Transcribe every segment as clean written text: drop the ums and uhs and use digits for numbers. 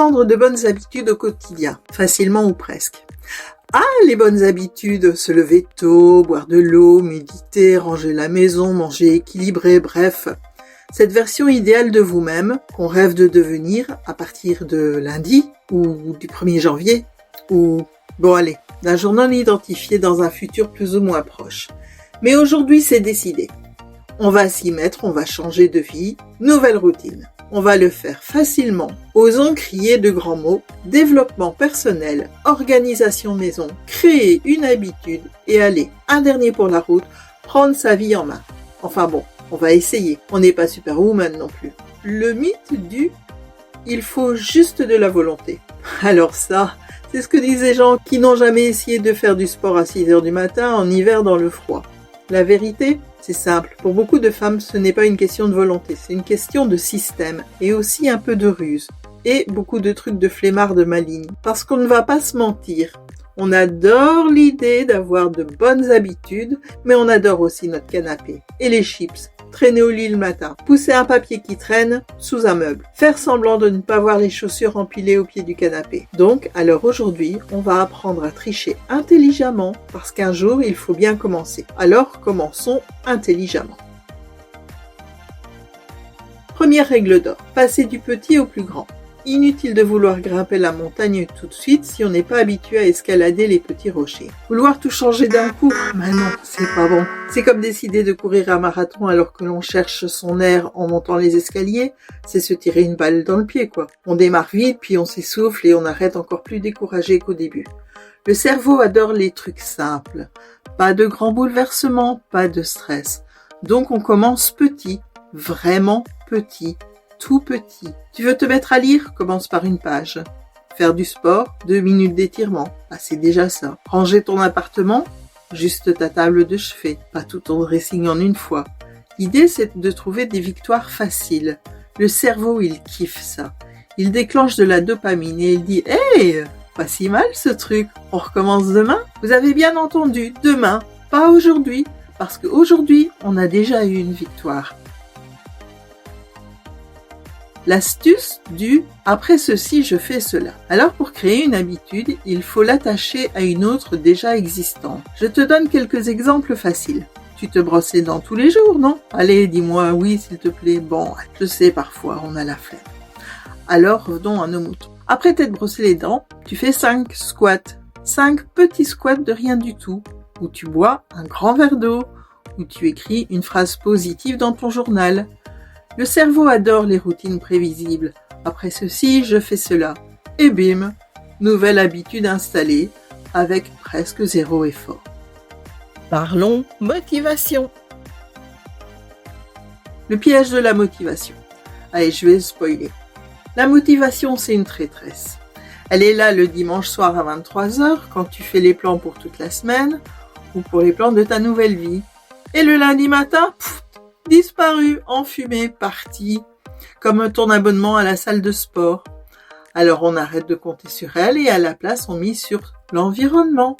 prendre de bonnes habitudes au quotidien, facilement ou presque. Ah, les bonnes habitudes, se lever tôt, boire de l'eau, méditer, ranger la maison, manger équilibré, bref. Cette version idéale de vous-même qu'on rêve de devenir à partir de lundi ou du 1er janvier ou, d'un jour non identifié dans un futur plus ou moins proche. Mais aujourd'hui, c'est décidé. On va s'y mettre, on va changer de vie, nouvelle routine. On va le faire facilement. Osons crier de grands mots, développement personnel, organisation maison, créer une habitude et aller, un dernier pour la route, prendre sa vie en main. Enfin bon, on va essayer. On n'est pas superwoman non plus. Le mythe du « il faut juste de la volonté ». Alors ça, c'est ce que disent les gens qui n'ont jamais essayé de faire du sport à 6h du matin en hiver dans le froid. La vérité, c'est simple. Pour beaucoup de femmes, ce n'est pas une question de volonté, c'est une question de système et aussi un peu de ruse. Et beaucoup de trucs de flemmards de maligne. Parce qu'on ne va pas se mentir. On adore l'idée d'avoir de bonnes habitudes, mais on adore aussi notre canapé. Et les chips. Traîner au lit le matin, pousser un papier qui traîne sous un meuble, faire semblant de ne pas voir les chaussures empilées au pied du canapé. Donc, alors aujourd'hui, on va apprendre à tricher intelligemment, parce qu'un jour, il faut bien commencer. Alors, commençons intelligemment. Première règle d'or, passer du petit au plus grand. Inutile de vouloir grimper la montagne tout de suite si on n'est pas habitué à escalader les petits rochers. Vouloir tout changer d'un coup, mais non, c'est pas bon. C'est comme décider de courir un marathon alors que l'on cherche son air en montant les escaliers, c'est se tirer une balle dans le pied, quoi. On démarre vite, puis on s'essouffle et on arrête encore plus découragé qu'au début. Le cerveau adore les trucs simples. Pas de grands bouleversements, pas de stress. Donc on commence petit, vraiment petit. Tout petit. Tu veux te mettre à lire? Commence par une page. Faire du sport? 2 minutes d'étirement. C'est déjà ça. Ranger ton appartement? Juste ta table de chevet. Pas tout ton dressing en une fois. L'idée, c'est de trouver des victoires faciles. Le cerveau, il kiffe ça. Il déclenche de la dopamine et il dit « Hey, pas si mal ce truc. On recommence demain ?» Vous avez bien entendu, demain, pas aujourd'hui. Parce qu'aujourd'hui, on a déjà eu une victoire. L'astuce du « après ceci, je fais cela ». Alors pour créer une habitude, il faut l'attacher à une autre déjà existante. Je te donne quelques exemples faciles. Tu te brosses les dents tous les jours, non? Allez, dis-moi oui s'il te plaît. Bon, je sais, parfois on a la flemme. Alors revenons à nos moutons. Après t'être brossé les dents, tu fais 5 squats. 5 petits squats de rien du tout, où tu bois un grand verre d'eau, où tu écris une phrase positive dans ton journal. Le cerveau adore les routines prévisibles. Après ceci, je fais cela. Et bim, nouvelle habitude installée, avec presque 0 effort. Parlons motivation. Le piège de la motivation. Allez, je vais spoiler. La motivation, c'est une traîtresse. Elle est là le dimanche soir à 23h, quand tu fais les plans pour toute la semaine, ou pour les plans de ta nouvelle vie. Et le lundi matin, disparu, enfumé, parti, comme ton abonnement à la salle de sport. Alors on arrête de compter sur elle et à la place on mise sur l'environnement.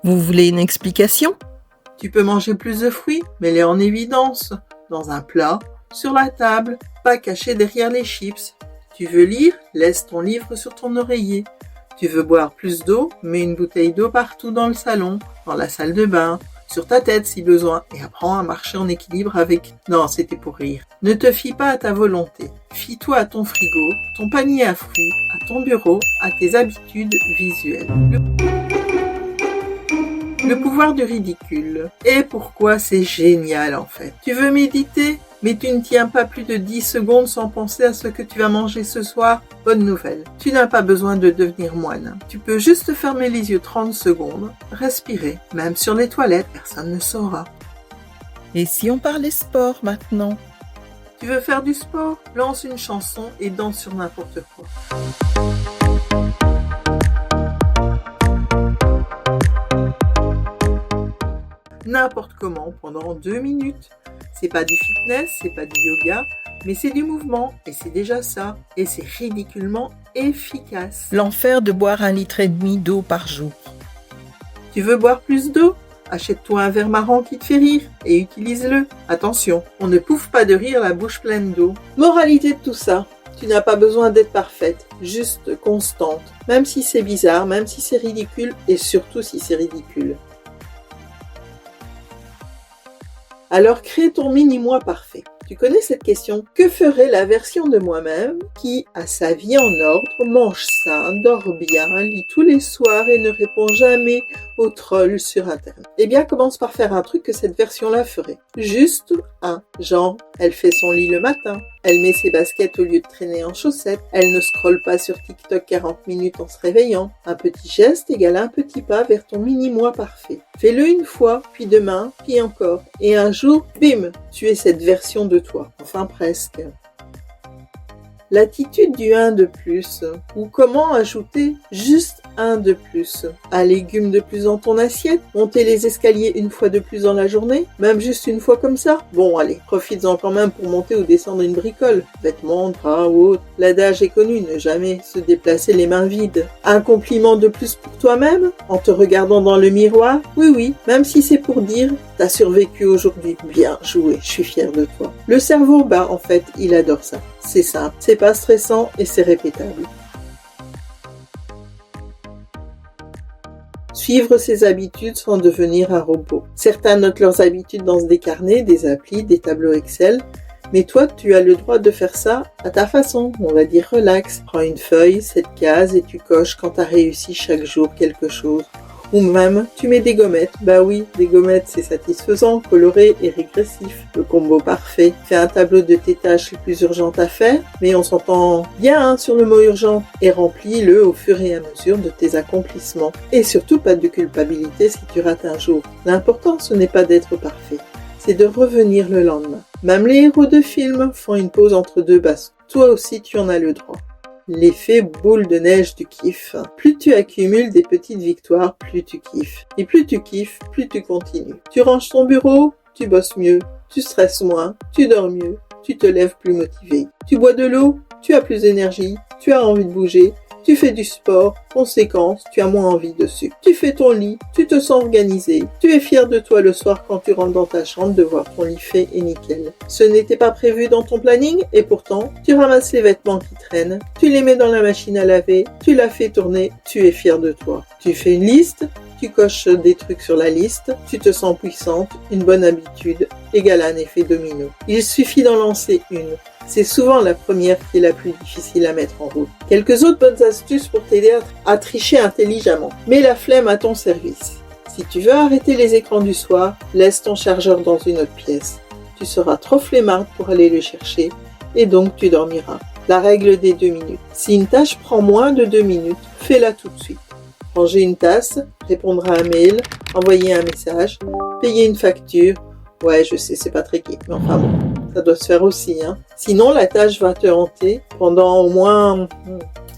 Vous voulez une explication? Tu peux manger plus de fruits, mets-les en évidence, dans un plat, sur la table, pas caché derrière les chips. Tu veux lire, laisse ton livre sur ton oreiller. Tu veux boire plus d'eau, mets une bouteille d'eau partout dans le salon, dans la salle de bain, sur ta tête si besoin, et apprends à marcher en équilibre avec... Non, c'était pour rire. Ne te fie pas à ta volonté. Fie-toi à ton frigo, ton panier à fruits, à ton bureau, à tes habitudes visuelles. Le pouvoir du ridicule. Et pourquoi c'est génial en fait. Tu veux méditer, mais tu ne tiens pas plus de 10 secondes sans penser à ce que tu vas manger ce soir? Bonne nouvelle. Tu n'as pas besoin de devenir moine. Tu peux juste fermer les yeux 30 secondes, respirer. Même sur les toilettes, personne ne saura. Et si on parlait sport maintenant? Tu veux faire du sport? Lance une chanson et danse sur n'importe quoi. N'importe comment pendant 2 minutes. C'est pas du fitness, c'est pas du yoga, mais c'est du mouvement et c'est déjà ça. Et c'est ridiculement efficace. L'enfer de boire 1,5 litre d'eau par jour. Tu veux boire plus d'eau? Achète-toi un verre marron qui te fait rire et utilise-le. Attention, on ne pouffe pas de rire la bouche pleine d'eau. Moralité de tout ça, Tu n'as pas besoin d'être parfaite, juste constante, même si c'est bizarre, même si c'est ridicule et surtout si c'est ridicule. Alors crée ton mini-moi parfait. Tu connais cette question? Que ferait la version de moi-même qui a sa vie en ordre, mange sain, dort bien, lit tous les soirs et ne répond jamais aux trolls sur Internet? Eh bien, commence par faire un truc que cette version-là ferait. Juste un. Genre, elle fait son lit le matin. Elle met ses baskets au lieu de traîner en chaussettes. Elle ne scrolle pas sur TikTok 40 minutes en se réveillant. Un petit geste égale un petit pas vers ton mini-moi parfait. Fais-le une fois, puis demain, puis encore. Et un jour, bim, tu es cette version de toi. Enfin presque. L'attitude du 1 de plus, ou comment ajouter juste 1 de plus. Un légume de plus dans ton assiette, monter les escaliers une fois de plus dans la journée, même juste une fois comme ça. Bon allez, profites-en quand même pour monter ou descendre une bricole, vêtements, draps ou autre. L'adage est connu, ne jamais se déplacer les mains vides. Un compliment de plus pour toi-même, en te regardant dans le miroir, oui, même si c'est pour dire « t'as survécu aujourd'hui, bien joué, je suis fière de toi ». Le cerveau, en fait, il adore ça. C'est simple, c'est pas stressant et c'est répétable. Suivre ses habitudes sans devenir un robot. Certains notent leurs habitudes dans des carnets, des applis, des tableaux Excel, mais toi, tu as le droit de faire ça à ta façon, on va dire relax. Prends une feuille, 7 cases et tu coches quand tu as réussi chaque jour quelque chose. Ou même, tu mets des gommettes. Oui, des gommettes, c'est satisfaisant, coloré et régressif. Le combo parfait. Fais un tableau de tes tâches les plus urgentes à faire, mais on s'entend bien sur le mot urgent. Et remplis-le au fur et à mesure de tes accomplissements. Et surtout, pas de culpabilité si tu rates un jour. L'important, ce n'est pas d'être parfait. C'est de revenir le lendemain. Même les héros de films font une pause entre deux basses. Toi aussi, tu en as le droit. L'effet boule de neige du kiff. Plus tu accumules des petites victoires, plus tu kiffes. Et plus tu kiffes, plus tu continues. Tu ranges ton bureau, tu bosses mieux, tu stresses moins, tu dors mieux, tu te lèves plus motivé. Tu bois de l'eau, tu as plus d'énergie, tu as envie de bouger. Tu fais du sport, conséquence, tu as moins envie dessus. Tu fais ton lit, tu te sens organisé. Tu es fier de toi le soir quand tu rentres dans ta chambre de voir ton lit fait et nickel. Ce n'était pas prévu dans ton planning et pourtant, tu ramasses les vêtements qui traînent, tu les mets dans la machine à laver, tu la fais tourner, tu es fier de toi. Tu fais une liste, tu coches des trucs sur la liste, tu te sens puissante, une bonne habitude égale un effet domino. Il suffit d'en lancer une. C'est souvent la première qui est la plus difficile à mettre en route. Quelques autres bonnes astuces pour t'aider à tricher intelligemment. Mets la flemme à ton service. Si tu veux arrêter les écrans du soir, laisse ton chargeur dans une autre pièce. Tu seras trop flemmarde pour aller le chercher et donc tu dormiras. La règle des 2 minutes. Si une tâche prend moins de 2 minutes, fais-la tout de suite. Ranger une tasse, répondre à un mail, envoyer un message, payer une facture. Ouais, je sais, c'est pas très gai, mais enfin bon, ça doit se faire aussi, hein. Sinon, la tâche va te hanter pendant au moins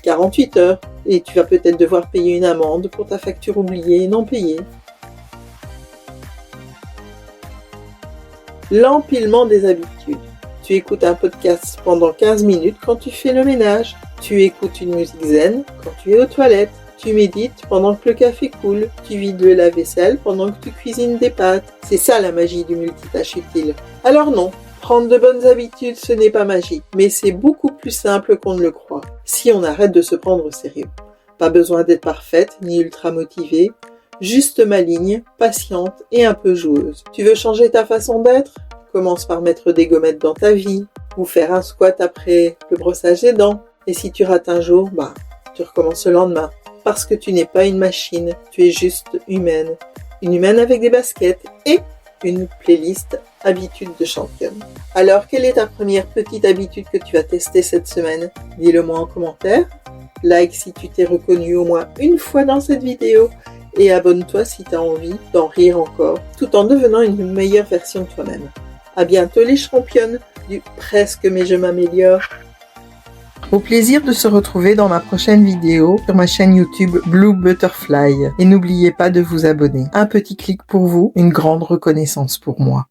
48 heures et tu vas peut-être devoir payer une amende pour ta facture oubliée et non payée. L'empilement des habitudes. Tu écoutes un podcast pendant 15 minutes quand tu fais le ménage. Tu écoutes une musique zen quand tu es aux toilettes. Tu médites pendant que le café coule. Tu vides le lave-vaisselle pendant que tu cuisines des pâtes. C'est ça la magie du multitâche utile. Alors non, prendre de bonnes habitudes, ce n'est pas magique, mais c'est beaucoup plus simple qu'on ne le croit, si on arrête de se prendre au sérieux. Pas besoin d'être parfaite, ni ultra motivée, juste maligne, patiente et un peu joueuse. Tu veux changer ta façon d'être ? Commence par mettre des gommettes dans ta vie, ou faire un squat après le brossage des dents. Et si tu rates un jour, tu recommences le lendemain. Parce que tu n'es pas une machine, tu es juste humaine. Une humaine avec des baskets et une playlist habitudes de championne. Alors, quelle est ta première petite habitude que tu vas tester cette semaine ? Dis-le moi en commentaire. Like si tu t'es reconnu au moins une fois dans cette vidéo. Et abonne-toi si tu as envie d'en rire encore, tout en devenant une meilleure version de toi-même. À bientôt les championnes du presque mais je m'améliore. Au plaisir de se retrouver dans ma prochaine vidéo sur ma chaîne YouTube Blue Butterfly. Et n'oubliez pas de vous abonner. Un petit clic pour vous, une grande reconnaissance pour moi.